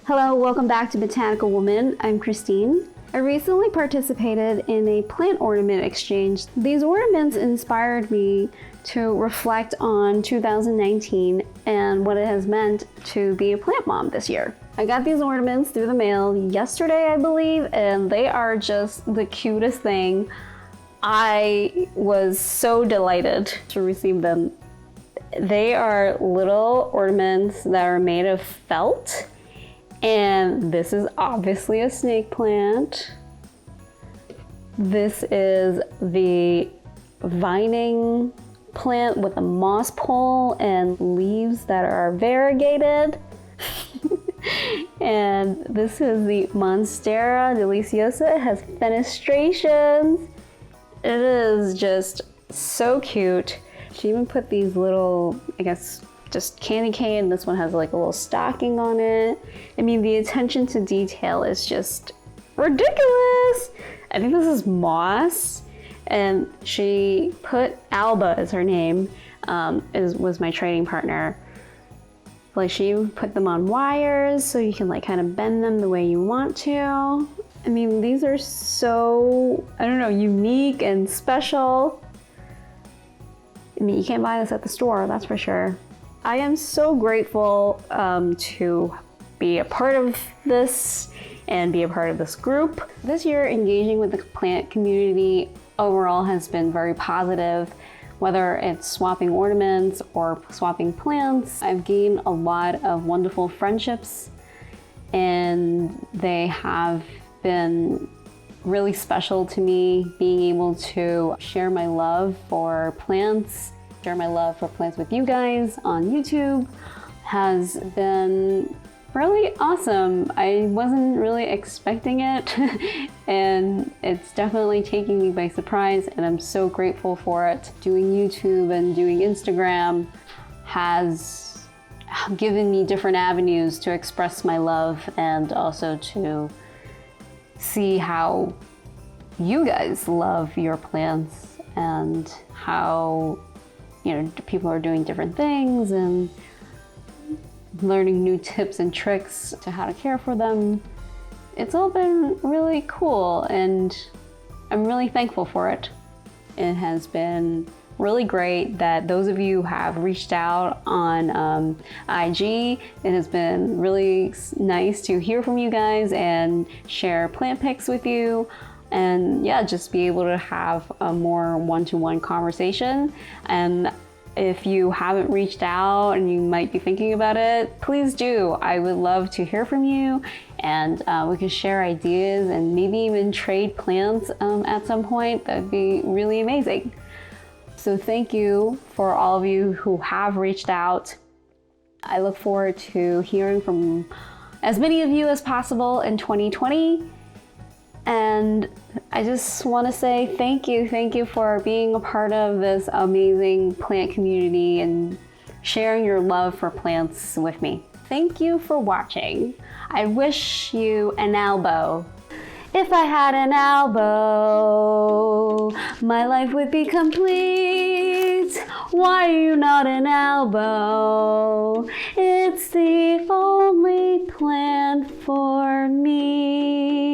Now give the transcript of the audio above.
Hello, welcome back to Botanical Woman. I'm Christine. I recently participated in a plant ornament exchange. These ornaments inspired me to reflect on 2019 and what it has meant to be a plant mom this year. I got these ornaments through the mail yesterday, I believe, and they are just the cutest thing. I was so delighted to receive them. They are little ornaments that are made of felt, and this is obviously a snake plant. This is the vining plant with a moss pole and leaves that are variegated. And this is the Monstera deliciosa. It has fenestrations. It is just so cute. She even put these little, I guess, just candy cane. This one has like a little stocking on it. I mean, the attention to detail is just ridiculous. I think this is moss, and she put Alba as her name, was my trading partner. Like, she put them on wires so you can like kind of bend them the way you want to. I mean, these are so, I don't know, unique and special. I mean, you can't buy this at the store, that's for sure. I am so grateful to be a part of this and be a part of this group. This year, engaging with the plant community overall has been very positive. Whether it's swapping ornaments or swapping plants, I've gained a lot of wonderful friendships, and they have been really special to me. Being able to share my love for plants, share my love for plants with you guys on YouTube has been really awesome. I wasn't really expecting it and it's definitely taking me by surprise, and I'm so grateful for it. Doing YouTube and doing Instagram has given me different avenues to express my love and also to see how you guys love your plants and how, you know, people are doing different things and learning new tips and tricks to how to care for them. It's all been really cool, and I'm really thankful for it. It has been really great that those of you have reached out on IG. It has been really nice to hear from you guys and share plant pics with you, and yeah, just be able to have a more one-to-one conversation. And if you haven't reached out and you might be thinking about it, please do. I would love to hear from you, and we can share ideas and maybe even trade plants at some point. That'd be really amazing. So thank you for all of you who have reached out. I look forward to hearing from as many of you as possible in 2020. And I just want to say thank you for being a part of this amazing plant community and sharing your love for plants with me. Thank you for watching. I wish you an elbow. If I had an elbow, my life would be complete. Why are you not an elbow? It's the only plant for me.